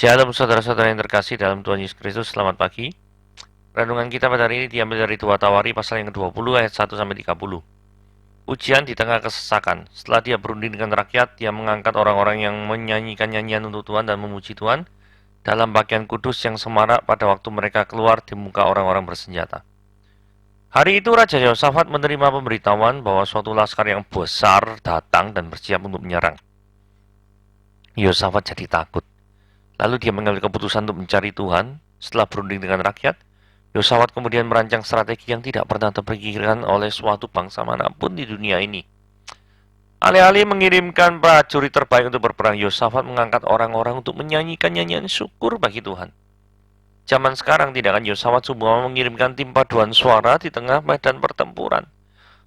Shalom saudara-saudara yang terkasih dalam Tuhan Yesus Kristus, selamat pagi. Renungan kita pada hari ini diambil dari 2 Tawari pasal yang ke-20 ayat 1-30. Ujian di tengah kesesakan. Setelah dia berunding dengan rakyat, dia mengangkat orang-orang yang menyanyikan nyanyian untuk Tuhan dan memuji Tuhan dalam pakaian kudus yang semarak pada waktu mereka keluar di muka orang-orang bersenjata. Hari itu Raja Yosafat menerima pemberitahuan bahwa suatu laskar yang besar datang dan bersiap untuk menyerang. Yosafat jadi takut. Lalu dia mengambil keputusan untuk mencari Tuhan. Setelah berunding dengan rakyat, Yosafat kemudian merancang strategi yang tidak pernah terpikirkan oleh suatu bangsa manapun di dunia ini. Alih-alih mengirimkan prajurit terbaik untuk berperang, Yosafat mengangkat orang-orang untuk menyanyikan nyanyian syukur bagi Tuhan. Zaman sekarang tidak akan Yosafat semua mengirimkan tim paduan suara di tengah medan pertempuran.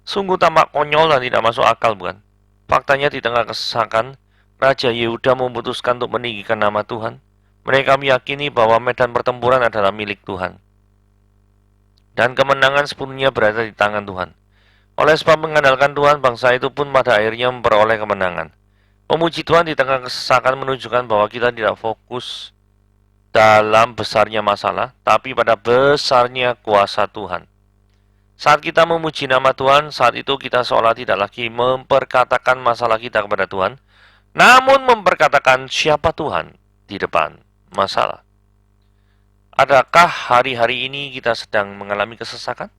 Sungguh tampak konyol dan tidak masuk akal, bukan? Faktanya di tengah kesesakan, Raja Yehuda memutuskan untuk meninggikan nama Tuhan. Mereka meyakini bahwa medan pertempuran adalah milik Tuhan. Dan kemenangan sepenuhnya berada di tangan Tuhan. Oleh sebab mengandalkan Tuhan, bangsa itu pun pada akhirnya memperoleh kemenangan. Memuji Tuhan di tengah kesesakan menunjukkan bahwa kita tidak fokus dalam besarnya masalah, tapi pada besarnya kuasa Tuhan. Saat kita memuji nama Tuhan, saat itu kita seolah tidak lagi memperkatakan masalah kita kepada Tuhan, namun memperkatakan siapa Tuhan di depan masalah. Adakah hari-hari ini kita sedang mengalami kesesakan?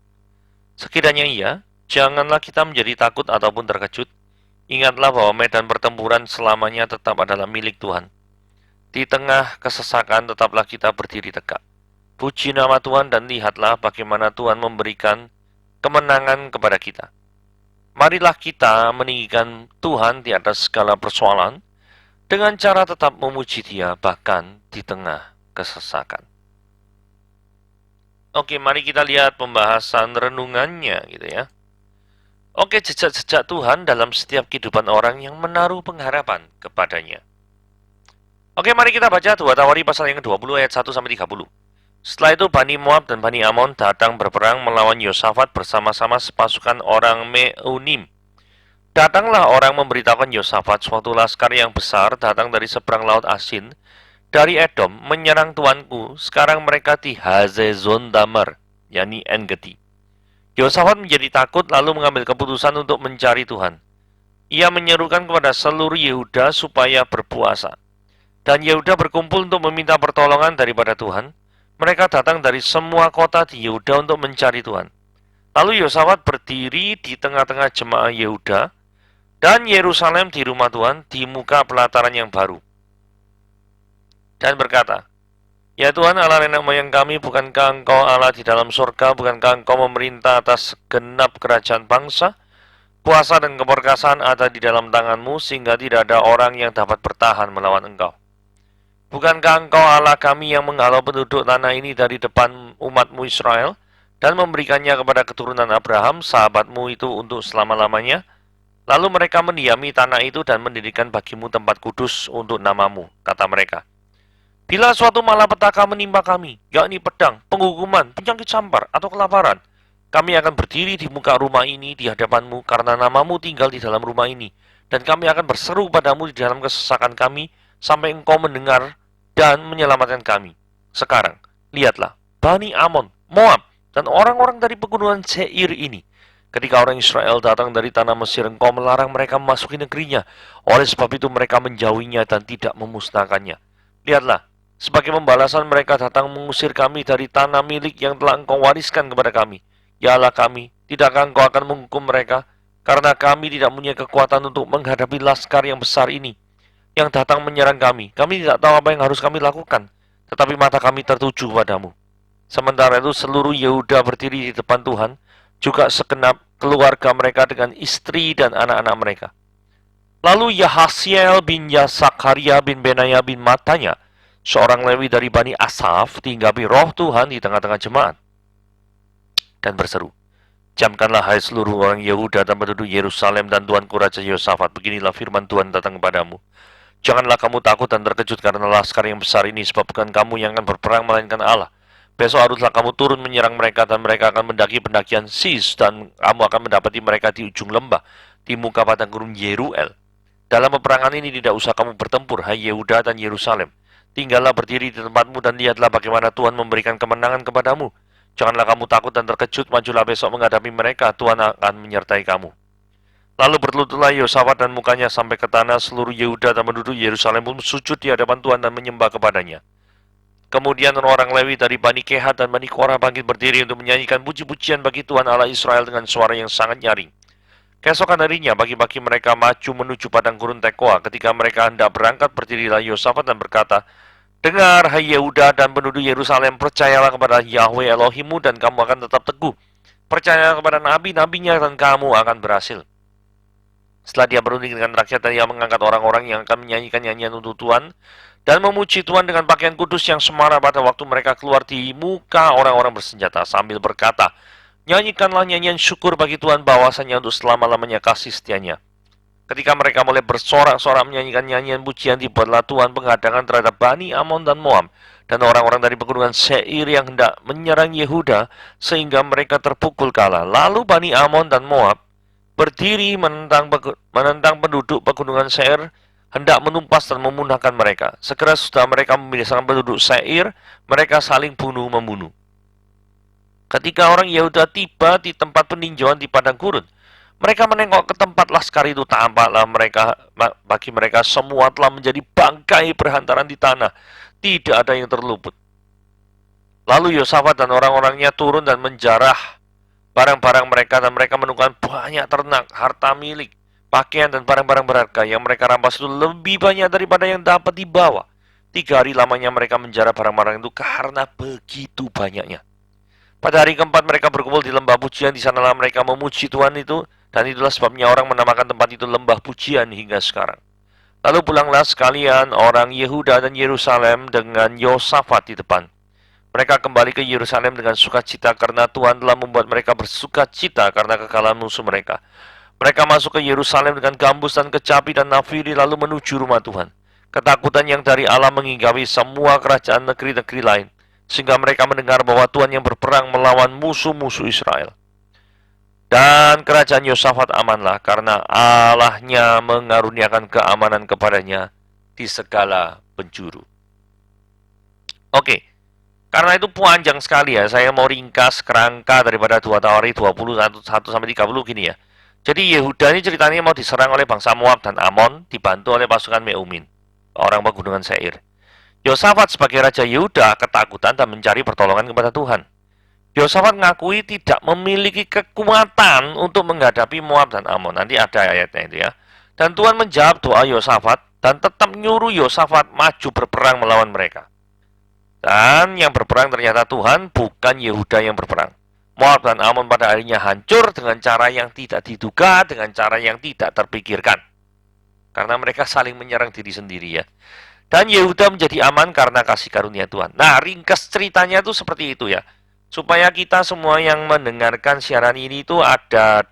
Sekiranya iya, janganlah kita menjadi takut ataupun terkejut. Ingatlah bahwa medan pertempuran selamanya tetap adalah milik Tuhan. Di tengah kesesakan tetaplah kita berdiri tegak. Puji nama Tuhan dan lihatlah bagaimana Tuhan memberikan kemenangan kepada kita. Marilah kita meninggikan Tuhan di atas segala persoalan dengan cara tetap memuji Dia bahkan di tengah kesesakan. Oke, mari kita lihat pembahasan renungannya gitu ya. Oke, jejak-jejak Tuhan dalam setiap kehidupan orang yang menaruh pengharapan kepadanya. Oke, mari kita baca 2 Tawari pasal yang ke-20 ayat 1-30. Setelah itu Bani Moab dan Bani Amon datang berperang melawan Yosafat bersama-sama sepasukan orang Meunim. Datanglah orang memberitahukan Yosafat suatu laskar yang besar datang dari seberang laut Asin, dari Edom, menyerang tuanku. Sekarang mereka di Hazezon Damar, yakni En-Gedi. Yosafat menjadi takut lalu mengambil keputusan untuk mencari Tuhan. Ia menyerukan kepada seluruh Yehuda supaya berpuasa. Dan Yehuda berkumpul untuk meminta pertolongan daripada Tuhan. Mereka datang dari semua kota di Yehuda untuk mencari Tuhan. Lalu Yosafat berdiri di tengah-tengah jemaah Yehuda dan Yerusalem di rumah Tuhan di muka pelataran yang baru. Dan berkata, "Ya Tuhan Allah nenek moyang kami, bukankah Engkau Allah di dalam surga? Bukankah Engkau memerintah atas genap kerajaan bangsa? Kuasa dan keperkasaan ada di dalam tangan-Mu sehingga tidak ada orang yang dapat bertahan melawan Engkau. Bukankah Engkau Allah kami yang menghalau penduduk tanah ini dari depan umat-Mu Israel dan memberikannya kepada keturunan Abraham, sahabat-Mu itu untuk selama-lamanya? Lalu mereka mendiami tanah itu dan mendirikan bagi-Mu tempat kudus untuk nama-Mu," kata mereka. "Bila suatu malapetaka menimpa kami, yakni pedang, penghukuman, penyakit sampar, atau kelaparan, kami akan berdiri di muka rumah ini di hadapan-Mu karena nama-Mu tinggal di dalam rumah ini, dan kami akan berseru padamu di dalam kesesakan kami sampai Engkau mendengar dan menyelamatkan kami. Sekarang, lihatlah, Bani Amon, Moab, dan orang-orang dari pegunungan Seir ini. Ketika orang Israel datang dari tanah Mesir, Engkau melarang mereka memasuki negerinya. Oleh sebab itu mereka menjauhinya dan tidak memusnahkannya. Lihatlah, sebagai pembalasan mereka datang mengusir kami dari tanah milik yang telah Engkau wariskan kepada kami. Ya Allah kami, tidakkah Engkau akan menghukum mereka? Karena kami tidak punya kekuatan untuk menghadapi laskar yang besar ini yang datang menyerang kami. Kami tidak tahu apa yang harus kami lakukan, tetapi mata kami tertuju padamu." Sementara itu seluruh Yehuda berdiri di depan Tuhan, juga segenap keluarga mereka dengan istri dan anak-anak mereka. Lalu Yahasiel bin Zakaria bin Benaya bin Matanya, seorang Lewi dari Bani Asaf, dihinggapi roh Tuhan di tengah-tengah jemaat dan berseru, "Camkanlah hai seluruh orang Yehuda dan penduduk Yerusalem dan tuanku Raja Yosafat, beginilah firman Tuhan datang kepadamu. Janganlah kamu takut dan terkejut karena laskar yang besar ini, sebab bukan kamu yang akan berperang, melainkan Allah. Besok haruslah kamu turun menyerang mereka, dan mereka akan mendaki pendakian Sis, dan kamu akan mendapati mereka di ujung lembah, di muka padang gurun Yeruel. Dalam peperangan ini tidak usah kamu bertempur, hai Yehuda dan Yerusalem. Tinggallah berdiri di tempatmu dan lihatlah bagaimana Tuhan memberikan kemenangan kepadamu. Janganlah kamu takut dan terkejut, majulah besok menghadapi mereka, Tuhan akan menyertai kamu. Lalu berlututlah Yosafat dan mukanya sampai ke tanah, seluruh Yehuda dan penduduk Yerusalem pun sujud di hadapan Tuhan dan menyembah kepadanya. Kemudian orang Lewi dari Bani Kehat dan Bani Korah bangkit berdiri untuk menyanyikan puji-pujian bagi Tuhan Allah Israel dengan suara yang sangat nyaring. Keesokan harinya, pagi-pagi mereka maju menuju padang gurun Tekoa. Ketika mereka hendak berangkat, berdirilah Yosafat dan berkata, "Dengar, hai Yehuda dan penduduk Yerusalem, percayalah kepada Yahweh Elohimmu dan kamu akan tetap teguh. Percayalah kepada nabi-nabinya dan kamu akan berhasil." Setelah dia berunding dengan rakyat dan dia mengangkat orang-orang yang akan menyanyikan nyanyian untuk Tuhan dan memuji Tuhan dengan pakaian kudus yang semarak pada waktu mereka keluar di muka orang-orang bersenjata sambil berkata, "Nyanyikanlah nyanyian syukur bagi Tuhan bahwasanya untuk selama-lamanya kasih setianya." Ketika mereka mulai bersorak-sorak menyanyikan nyanyian pujian, dibuatlah Tuhan penghadangan terhadap Bani Amon dan Moab dan orang-orang dari pegunungan Seir yang hendak menyerang Yehuda sehingga mereka terpukul kalah. Lalu Bani Amon dan Moab berdiri menentang penduduk pegunungan Seir, hendak menumpas dan memunahkan mereka. Segera sudah mereka membinasakan penduduk Seir, mereka saling bunuh-membunuh. Ketika orang Yehuda tiba di tempat peninjauan di padang gurun, mereka menengok ke tempat laskar itu, tampaklah bagi mereka semua telah menjadi bangkai berhantaran di tanah, tidak ada yang terluput. Lalu Yosafat dan orang-orangnya turun dan menjarah barang-barang mereka, dan mereka menemukan banyak ternak, harta milik, pakaian, dan barang-barang berharga yang mereka rampas itu lebih banyak daripada yang dapat dibawa. 3 hari lamanya mereka menjarah barang-barang itu karena begitu banyaknya. Pada hari keempat mereka berkumpul di lembah pujian, di sanalah mereka memuji Tuhan itu, dan itulah sebabnya orang menamakan tempat itu lembah pujian hingga sekarang. Lalu pulanglah sekalian orang Yehuda dan Yerusalem dengan Yosafat di depan. Mereka kembali ke Yerusalem dengan sukacita karena Tuhan telah membuat mereka bersukacita karena kekalahan musuh mereka. Mereka masuk ke Yerusalem dengan gambus dan kecapi dan nafiri lalu menuju rumah Tuhan. Ketakutan yang dari Allah menginggawi semua kerajaan negeri-negeri lain, sehingga mereka mendengar bahwa Tuhan yang berperang melawan musuh-musuh Israel. Dan kerajaan Yosafat amanlah karena Allahnya mengaruniakan keamanan kepadanya di segala penjuru. Oke. Karena itu panjang sekali ya, saya mau ringkas kerangka daripada 2 Tawari 21-30 gini ya. Jadi Yehuda ini ceritanya mau diserang oleh bangsa Moab dan Amon, dibantu oleh pasukan Meumin, orang pegunungan Seir. Yosafat sebagai Raja Yehuda ketakutan dan mencari pertolongan kepada Tuhan. Yosafat mengakui tidak memiliki kekuatan untuk menghadapi Moab dan Amon. Nanti ada ayatnya itu ya. Dan Tuhan menjawab doa Yosafat dan tetap nyuruh Yosafat maju berperang melawan mereka. Dan yang berperang ternyata Tuhan, bukan Yehuda yang berperang. Moab dan Amon pada akhirnya hancur dengan cara yang tidak diduga, dengan cara yang tidak terpikirkan. Karena mereka saling menyerang diri sendiri ya. Dan Yehuda menjadi aman karena kasih karunia Tuhan. Nah, ringkas ceritanya itu seperti itu ya. Supaya kita semua yang mendengarkan siaran ini itu ada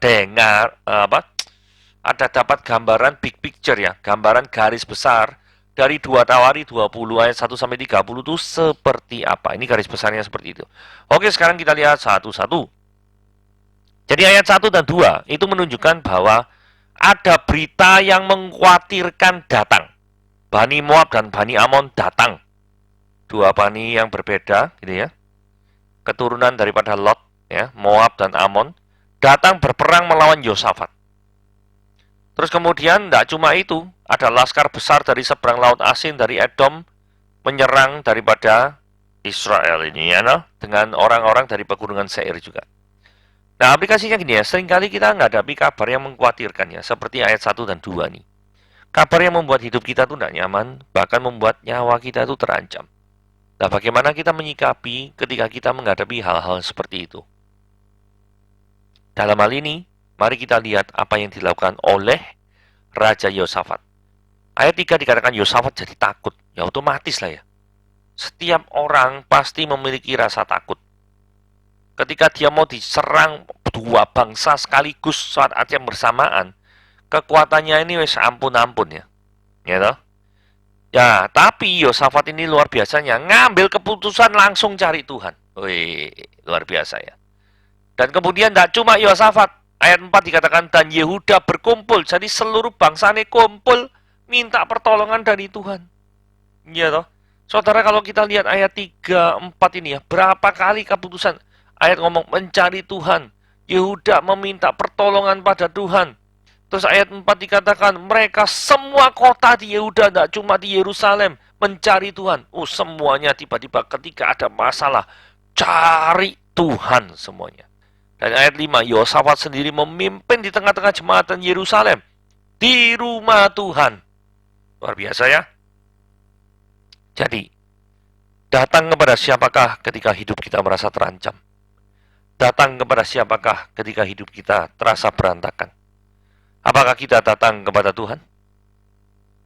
ada dapat gambaran big picture ya, gambaran garis besar dari 2 Tawari 20 ayat 1-30 itu seperti apa. Ini garis besarnya seperti itu. Oke, sekarang kita lihat satu-satu. Jadi ayat 1 dan 2 itu menunjukkan bahwa ada berita yang mengkhawatirkan datang. Bani Moab dan Bani Amon datang. 2 bani yang berbeda gitu ya. Keturunan daripada Lot ya, Moab dan Amon datang berperang melawan Yosafat. Terus kemudian tidak cuma itu, ada laskar besar dari seberang laut Asin dari Edom menyerang daripada Israel ini ya, no? Dengan orang-orang dari pegunungan Seir juga. Nah, aplikasinya gini ya, seringkali kita menghadapi kabar yang mengkhawatirkan ya, seperti ayat 1 dan 2 nih. Kabar yang membuat hidup kita tuh tidak nyaman, bahkan membuat nyawa kita tuh terancam. Nah, bagaimana kita menyikapi ketika kita menghadapi hal-hal seperti itu? Dalam hal ini, mari kita lihat apa yang dilakukan oleh Raja Yosafat. Ayat 3 dikatakan Yosafat jadi takut. Ya otomatis lah ya. Setiap orang pasti memiliki rasa takut. Ketika dia mau diserang 2 bangsa sekaligus saat yang bersamaan, kekuatannya ini wis ampun-ampun ya. Ya toh? Ya, tapi Yosafat ini luar biasanya ngambil keputusan langsung cari Tuhan. Wih, luar biasa ya. Dan kemudian tidak cuma Yosafat, ayat 4 dikatakan dan Yehuda berkumpul. Jadi seluruh bangsa ini kumpul minta pertolongan dari Tuhan. Ya toh. Saudara, kalau kita lihat ayat 3, 4 ini ya, berapa kali keputusan ayat ngomong mencari Tuhan. Yehuda meminta pertolongan pada Tuhan. Terus ayat 4 dikatakan, mereka semua kota di Yehuda, tidak cuma di Yerusalem, mencari Tuhan. Oh, semuanya tiba-tiba ketika ada masalah, cari Tuhan semuanya. Dan ayat 5, Yosafat sendiri memimpin di tengah-tengah jemaatan Yerusalem, di rumah Tuhan. Luar biasa ya. Jadi, datang kepada siapakah ketika hidup kita merasa terancam? Datang kepada siapakah ketika hidup kita terasa berantakan? Apakah kita datang kepada Tuhan?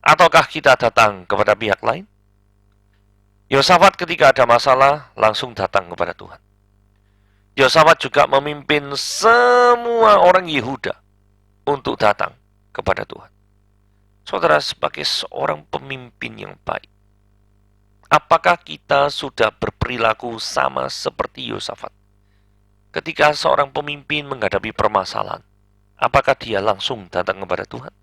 Ataukah kita datang kepada pihak lain? Yosafat ketika ada masalah langsung datang kepada Tuhan. Yosafat juga memimpin semua orang Yehuda untuk datang kepada Tuhan. Saudara, sebagai seorang pemimpin yang baik, apakah kita sudah berperilaku sama seperti Yosafat? Ketika seorang pemimpin menghadapi permasalahan, apakah dia langsung datang kepada Tuhan?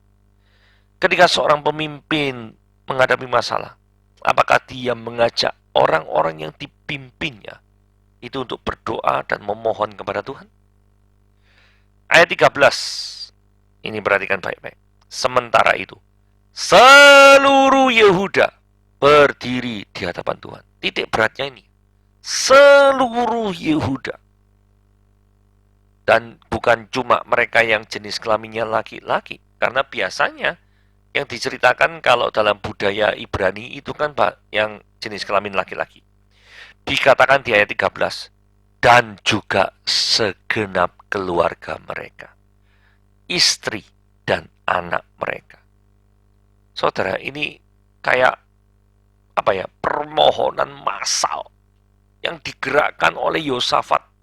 Ketika seorang pemimpin menghadapi masalah, apakah dia mengajak orang-orang yang dipimpinnya itu untuk berdoa dan memohon kepada Tuhan? Ayat 13, ini perhatikan baik-baik. Sementara itu, seluruh Yehuda berdiri di hadapan Tuhan. Titik beratnya ini, seluruh Yehuda. Dan bukan cuma mereka yang jenis kelaminnya laki-laki. Karena biasanya yang diceritakan kalau dalam budaya Ibrani itu kan yang jenis kelamin laki-laki. Dikatakan di ayat 13, dan juga segenap keluarga mereka, istri dan anak mereka. Saudara, ini kayak permohonan massal yang digerakkan oleh Yosafat.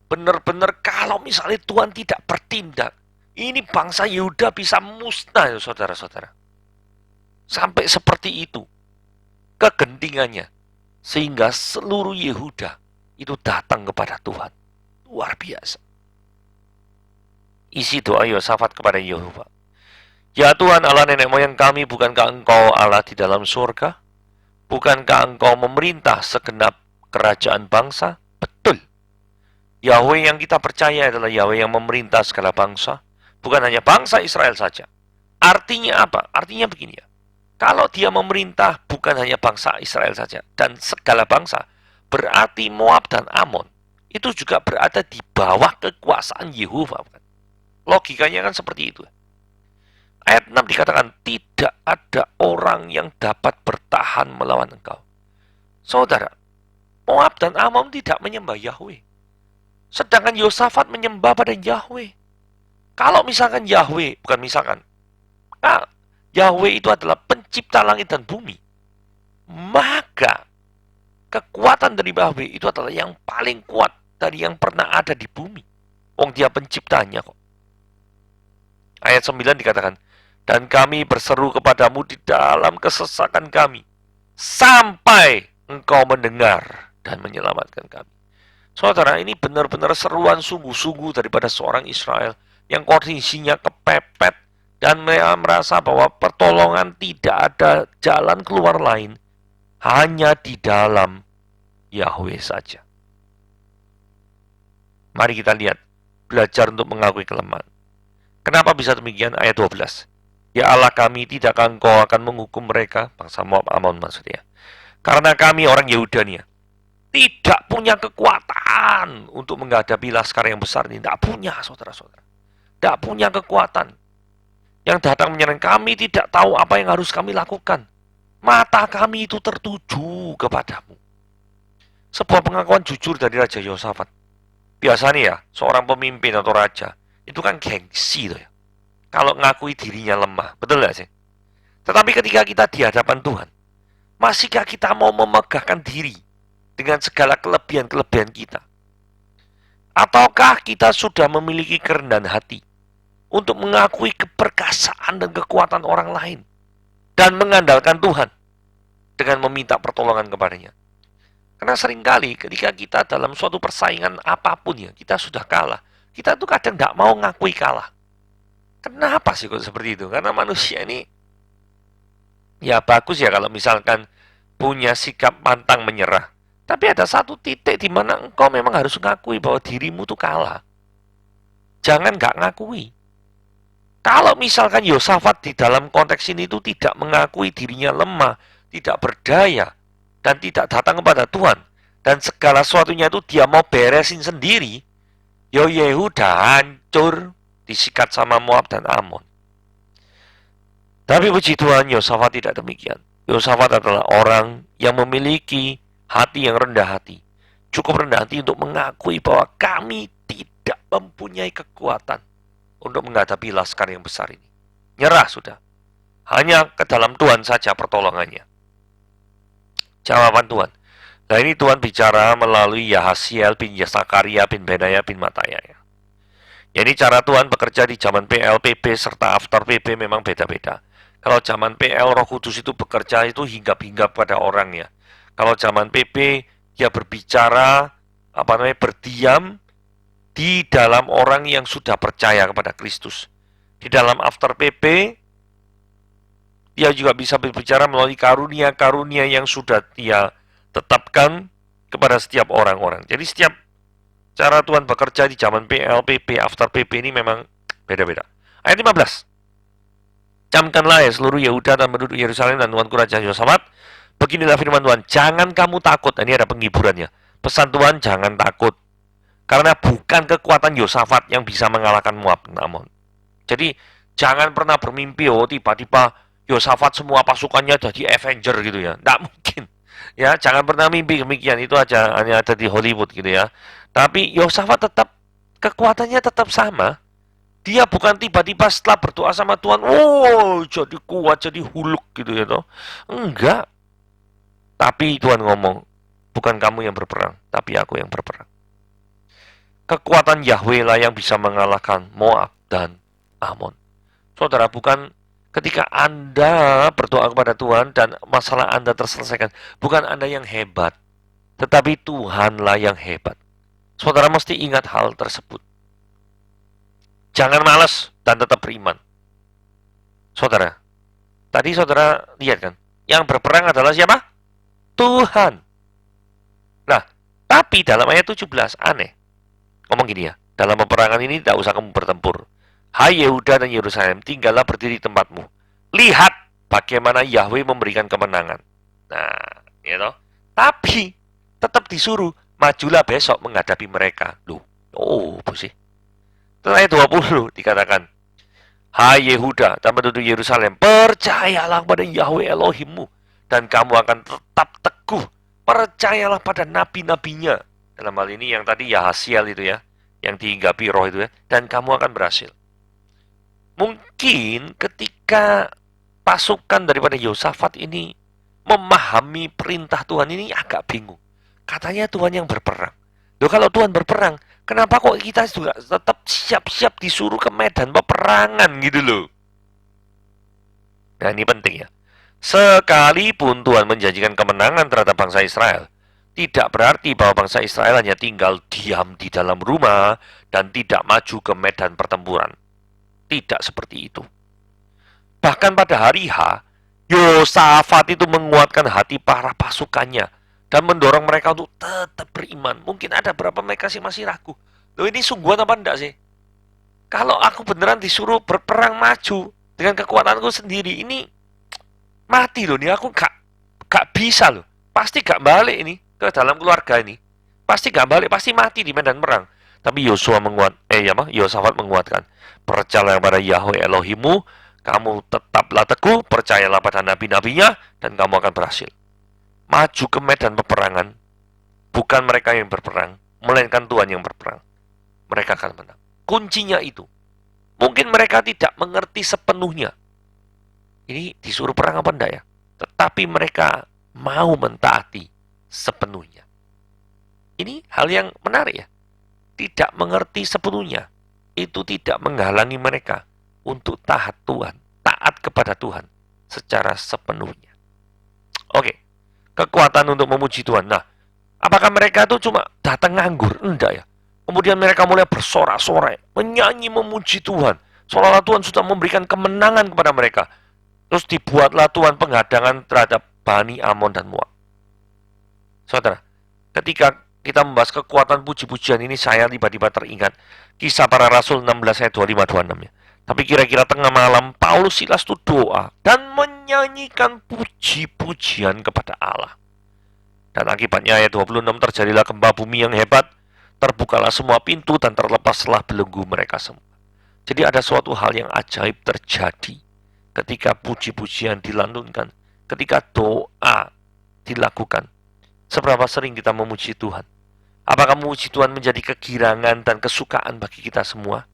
Benar-benar kalau misalnya Tuhan tidak bertindak, ini bangsa Yehuda bisa musnah ya saudara-saudara. Sampai seperti itu kegentingannya, sehingga seluruh Yehuda itu datang kepada Tuhan. Luar biasa. Isi doa Yosafat kepada Yehova. Ya Tuhan Allah nenek moyang kami, bukankah Engkau Allah di dalam surga? Bukankah Engkau memerintah segenap kerajaan bangsa? Betul. Yahweh yang kita percaya adalah Yahweh yang memerintah segala bangsa, bukan hanya bangsa Israel saja. Artinya apa? Artinya begini ya. Kalau dia memerintah bukan hanya bangsa Israel saja dan segala bangsa, berarti Moab dan Amon itu juga berada di bawah kekuasaan Yehova. Logikanya kan seperti itu. Ayat 6 dikatakan, tidak ada orang yang dapat bertahan melawan engkau. Saudara, Moab dan Amon tidak menyembah Yahweh. Sedangkan Yosafat menyembah pada Yahweh. Kalau misalkan Yahweh, bukan misalkan, Yahweh itu adalah pencipta langit dan bumi, maka kekuatan dari Yahweh itu adalah yang paling kuat dari yang pernah ada di bumi. Wong dia penciptanya kok. Ayat 9 dikatakan, dan kami berseru kepadamu di dalam kesesakan kami, sampai engkau mendengar dan menyelamatkan kami. Saudara, ini benar-benar seruan sungguh-sungguh daripada seorang Israel yang kondisinya kepepet dan merasa bahwa pertolongan tidak ada jalan keluar lain, hanya di dalam Yahweh saja. Mari kita lihat, belajar untuk mengakui kelemahan. Kenapa bisa demikian? Ayat 12. Ya Allah kami, tidakkah Engkau akan menghukum mereka, bangsa Moab Amon maksudnya. Karena kami orang Yehuda nih ya, tidak punya kekuatan untuk menghadapi laskar yang besar ini. Tidak punya, saudara-saudara. Tidak punya kekuatan. Yang datang menyerang kami tidak tahu apa yang harus kami lakukan. Mata kami itu tertuju kepadamu. Sebuah pengakuan jujur dari Raja Yosafat. Biasanya ya, seorang pemimpin atau raja, itu kan gengsi tuh ya. Kalau ngakui dirinya lemah, betul gak sih? Tetapi ketika kita di hadapan Tuhan, masihkah kita mau memegahkan diri dengan segala kelebihan-kelebihan kita? Ataukah kita sudah memiliki kerendahan hati untuk mengakui keperkasaan dan kekuatan orang lain dan mengandalkan Tuhan dengan meminta pertolongan kepadanya? Karena seringkali ketika kita dalam suatu persaingan apapun ya, kita sudah kalah. Kita tuh kadang tidak mau ngakui kalah. Kenapa sih kok seperti itu? Karena manusia ini, ya bagus ya kalau misalkan punya sikap pantang menyerah. Tapi ada satu titik di mana engkau memang harus mengakui bahwa dirimu tuh kalah. Jangan nggak ngakui. Kalau misalkan Yosafat di dalam konteks ini itu tidak mengakui dirinya lemah, tidak berdaya, dan tidak datang kepada Tuhan, dan segala sesuatunya itu dia mau beresin sendiri, Yehuda hancur, disikat sama Moab dan Amon. Tapi puji Tuhan, Yosafat tidak demikian. Yosafat adalah orang yang memiliki hati yang rendah hati. Cukup rendah hati untuk mengakui bahwa kami tidak mempunyai kekuatan untuk menghadapi laskar yang besar ini. Nyerah sudah. Hanya ke dalam Tuhan saja pertolongannya. Jawaban Tuhan. Nah ini Tuhan bicara melalui Yahasiel bin Zakaria bin Benaya bin Mataya. Jadi cara Tuhan bekerja di zaman PL, PB, serta after PB memang beda-beda. Kalau zaman PL, Roh Kudus itu bekerja itu hinggap-hinggap pada orangnya. Kalau zaman PB, dia berbicara, berdiam di dalam orang yang sudah percaya kepada Kristus. Di dalam after PB, dia juga bisa berbicara melalui karunia-karunia yang sudah dia tetapkan kepada setiap orang-orang. Jadi setiap cara Tuhan bekerja di zaman PL, PB, after PB ini memang beda-beda. Ayat 15. Camkanlah ya seluruh Yehuda dan penduduk Yerusalem dan tuanku Raja Yosafat. Beginilah firman Tuhan, jangan kamu takut. Ini ada penghiburannya. Pesan Tuhan, jangan takut. Karena bukan kekuatan Yosafat yang bisa mengalahkan Moab dan Amon. Jadi jangan pernah bermimpi, oh tiba-tiba Yosafat semua pasukannya jadi Avenger gitu ya. Tidak mungkin. Ya, jangan pernah mimpi demikian. Itu aja hanya ada di Hollywood gitu ya. Tapi Yosafat tetap kekuatannya tetap sama. Dia bukan tiba-tiba setelah berdoa sama Tuhan, oh jadi kuat, jadi huluk gitu ya toh. Enggak. Tapi Tuhan ngomong, bukan kamu yang berperang, tapi aku yang berperang. Kekuatan Yahweh lah yang bisa mengalahkan Moab dan Amon. Saudara, bukan ketika Anda berdoa kepada Tuhan dan masalah Anda terselesaikan, bukan Anda yang hebat, tetapi Tuhanlah yang hebat. Saudara mesti ingat hal tersebut. Jangan malas dan tetap beriman. Saudara, tadi saudara lihat kan, yang berperang adalah siapa? Tuhan. Nah, tapi dalam ayat 17, aneh. Ngomong gini ya, dalam peperangan ini tidak usah kamu bertempur. Hai Yehuda dan Yerusalem, tinggallah berdiri di tempatmu. Lihat bagaimana Yahweh memberikan kemenangan. Nah, ya toh. Tapi tetap disuruh, majulah besok menghadapi mereka. Loh, oh, sih. Ayat 20 dikatakan, hai Yehuda dan penduduk Yerusalem, percayalah pada Yahweh Elohimmu, dan kamu akan tetap teguh. Percayalah pada nabi-nabinya. Dalam hal ini yang tadi Yahasiel itu ya, yang dihinggapi roh itu ya, dan kamu akan berhasil. Mungkin ketika pasukan daripada Yosafat ini memahami perintah Tuhan ini agak bingung. Katanya Tuhan yang berperang. Loh kalau Tuhan berperang, kenapa kok kita juga tetap siap-siap disuruh ke medan peperangan gitu loh. Nah ini penting ya. Sekalipun Tuhan menjanjikan kemenangan terhadap bangsa Israel, tidak berarti bahwa bangsa Israel hanya tinggal diam di dalam rumah dan tidak maju ke medan pertempuran. Tidak seperti itu. Bahkan pada hari H, Yosafat itu menguatkan hati para pasukannya dan mendorong mereka untuk tetap beriman. Mungkin ada berapa mereka masih ragu. Loh ini sungguhan apa enggak sih? Kalau aku beneran disuruh berperang maju dengan kekuatanku sendiri, ini mati loh. Ini aku gak bisa loh. Pasti gak balik ini ke dalam keluarga ini. Pasti gak balik, pasti mati di medan perang. Tapi Yosafat menguatkan. Percayalah pada Yahweh Elohimmu, kamu tetaplah teguh, percayalah pada nabi-nabinya, dan kamu akan berhasil. Maju ke medan peperangan, bukan mereka yang berperang, melainkan Tuhan yang berperang. Mereka akan menang. Kuncinya itu. Mungkin mereka tidak mengerti sepenuhnya. Ini disuruh perang apa enggak ya? Tetapi mereka mau mentaati sepenuhnya. Ini hal yang menarik ya. Tidak mengerti sepenuhnya. Itu tidak menghalangi mereka untuk taat Tuhan. Taat kepada Tuhan secara sepenuhnya. Oke. Kekuatan untuk memuji Tuhan. Nah, apakah mereka itu cuma datang nganggur? Enggak ya. Kemudian mereka mulai bersorak-sorai, menyanyi memuji Tuhan. Seolah-olah Tuhan sudah memberikan kemenangan kepada mereka. Terus dibuatlah Tuhan penghadangan terhadap Bani Amon dan Moab. Saudara, ketika kita membahas kekuatan puji-pujian ini, saya tiba-tiba teringat Kisah Para Rasul 16 ayat 25-26 ya. Tapi kira-kira tengah malam, Paulus Silas itu doa dan menyanyikan puji-pujian kepada Allah. Dan akibatnya ayat 26, terjadilah gempa bumi yang hebat, terbukalah semua pintu dan terlepaslah belenggu mereka semua. Jadi ada suatu hal yang ajaib terjadi ketika puji-pujian dilantunkan, ketika doa dilakukan. Seberapa sering kita memuji Tuhan? Apakah memuji Tuhan menjadi kegirangan dan kesukaan bagi kita semua?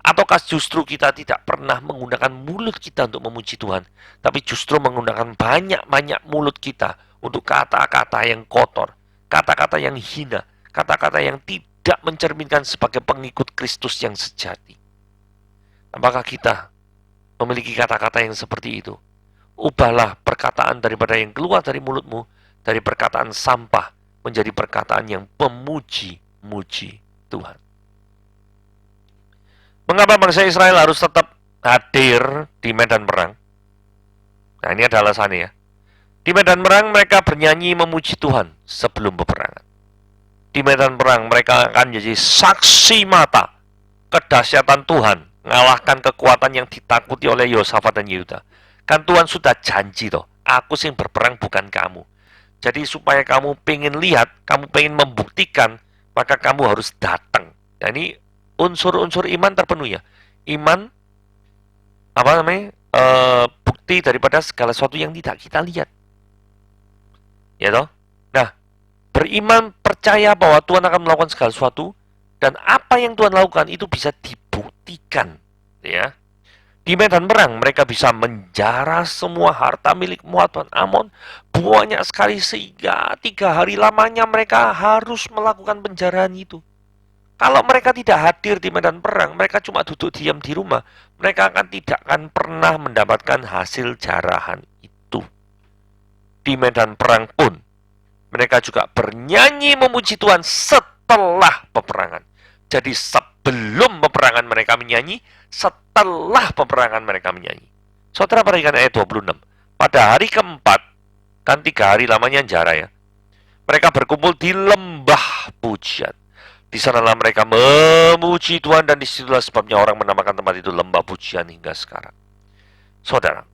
Ataukah justru kita tidak pernah menggunakan mulut kita untuk memuji Tuhan, tapi justru menggunakan banyak-banyak mulut kita untuk kata-kata yang kotor, kata-kata yang hina, kata-kata yang tidak mencerminkan sebagai pengikut Kristus yang sejati? Apakah kita memiliki kata-kata yang seperti itu? Ubahlah perkataan daripada yang keluar dari mulutmu, dari perkataan sampah menjadi perkataan yang pemuji-muji Tuhan. Mengapa bangsa Israel harus tetap hadir di medan perang? Nah, ini adalah alasannya ya. Di medan perang mereka bernyanyi memuji Tuhan sebelum peperangan. Di medan perang mereka akan jadi saksi mata kedahsyatan Tuhan, mengalahkan kekuatan yang ditakuti oleh Yosafat dan Yehuda. Kan Tuhan sudah janji toh, aku sing berperang bukan kamu. Jadi supaya kamu pengen lihat, kamu pengen membuktikan, maka kamu harus datang. Nah, ini unsur-unsur iman terpenuhi ya. Iman, bukti daripada segala sesuatu yang tidak kita lihat. Ya toh? Nah, beriman percaya bahwa Tuhan akan melakukan segala sesuatu, dan apa yang Tuhan lakukan itu bisa dibuktikan. Ya. Di medan perang mereka bisa menjara semua harta milik Moab dan Amon, banyak sekali, sehingga 3 hari lamanya mereka harus melakukan penjarahan itu. Kalau mereka tidak hadir di medan perang, mereka cuma duduk diam di rumah, mereka tidak akan pernah mendapatkan hasil jarahan itu. Di medan perang pun, mereka juga bernyanyi memuji Tuhan setelah peperangan. Jadi sebelum peperangan mereka menyanyi, setelah peperangan mereka menyanyi. Saudara perhatikan ayat 26. Pada hari keempat, kan 3 hari lamanya jara ya, mereka berkumpul di lembah pujian. Di sanalah mereka memuji Tuhan, dan disitulah sebabnya orang menamakan tempat itu lembah pujian hingga sekarang. Saudara,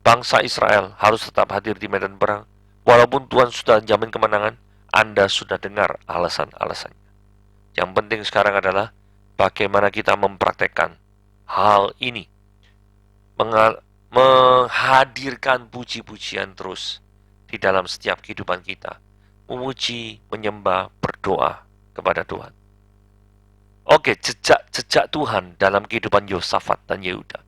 bangsa Israel harus tetap hadir di medan perang. Walaupun Tuhan sudah jamin kemenangan, Anda sudah dengar alasan-alasannya. Yang penting sekarang adalah bagaimana kita mempraktekkan hal ini. Menghadirkan puji-pujian terus di dalam setiap kehidupan kita. Memuji, menyembah, berdoa kepada Tuhan. Oke, jejak-jejak Tuhan dalam kehidupan Yosafat dan Yehuda.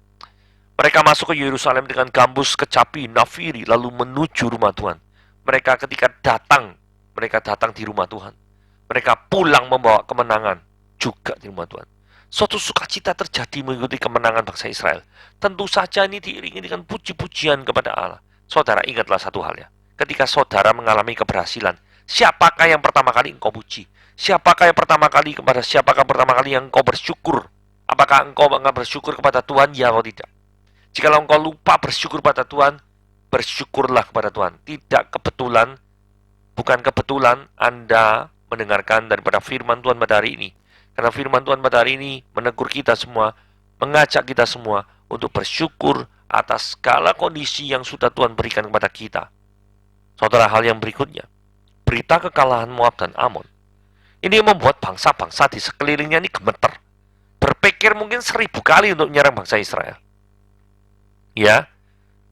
Mereka masuk ke Yerusalem dengan gambus, kecapi, nafiri, lalu menuju rumah Tuhan. Mereka ketika datang, mereka datang di rumah Tuhan. Mereka pulang membawa kemenangan juga di rumah Tuhan. Suatu sukacita terjadi mengikuti kemenangan bangsa Israel. Tentu saja ini diiringi dengan puji-pujian kepada Allah. Saudara, ingatlah satu hal ya. Ketika saudara mengalami keberhasilan, siapakah yang pertama kali engkau puji? Siapakah yang pertama kali yang engkau bersyukur? Apakah engkau bersyukur kepada Tuhan, ya atau tidak? Jikalau engkau lupa bersyukur pada Tuhan, bersyukurlah kepada Tuhan. Bukan kebetulan Anda mendengarkan daripada firman Tuhan pada hari ini. Karena firman Tuhan pada hari ini menegur kita semua, mengajak kita semua untuk bersyukur atas segala kondisi yang sudah Tuhan berikan kepada kita. Saudara, hal yang berikutnya, berita kekalahan Moab dan Amon. Ini membuat bangsa-bangsa di sekelilingnya ini gemeter. Berpikir mungkin 1000 kali untuk menyerang bangsa Israel. Ya,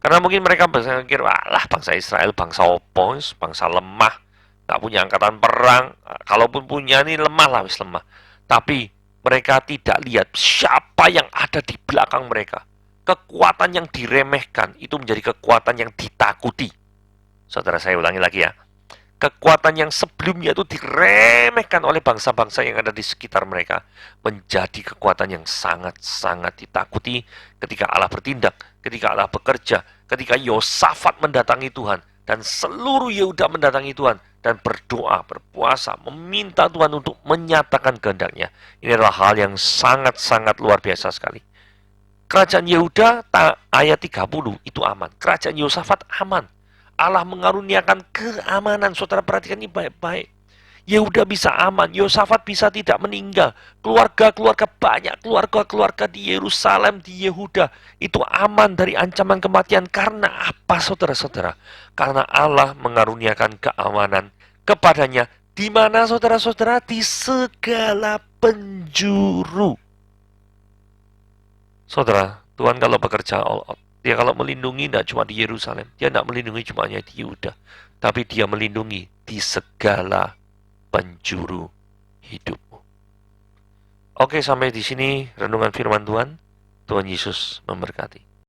karena mungkin mereka berpikir, walah bangsa Israel, bangsa opos, bangsa lemah, gak punya angkatan perang, kalaupun punya ini lemah lah, wis lemah. Tapi mereka tidak lihat siapa yang ada di belakang mereka. Kekuatan yang diremehkan itu menjadi kekuatan yang ditakuti. Saudara, saya ulangi lagi ya. Kekuatan yang sebelumnya itu diremehkan oleh bangsa-bangsa yang ada di sekitar mereka menjadi kekuatan yang sangat-sangat ditakuti ketika Allah bertindak, ketika Allah bekerja, ketika Yosafat mendatangi Tuhan dan seluruh Yehuda mendatangi Tuhan dan berdoa, berpuasa, meminta Tuhan untuk menyatakan kehendak-Nya. Ini adalah hal yang sangat-sangat luar biasa sekali. Kerajaan Yehuda ayat 30 itu aman. Kerajaan Yosafat aman. Allah mengaruniakan keamanan. Saudara perhatikan ini baik-baik. Yehuda bisa aman, Yosafat bisa tidak meninggal, keluarga-keluarga banyak, keluarga-keluarga di Yerusalem, di Yehuda, itu aman dari ancaman kematian. Karena apa saudara-saudara? Karena Allah mengaruniakan keamanan kepadanya. Di mana saudara-saudara? Di segala penjuru. Saudara, Tuhan kalau bekerja all out, dia kalau melindungi tidak cuma di Yerusalem, dia tidak melindungi cuma hanya di Yehuda, tapi dia melindungi di segala penjuru hidupmu. Oke, sampai di sini renungan firman Tuhan. Tuhan Yesus memberkati.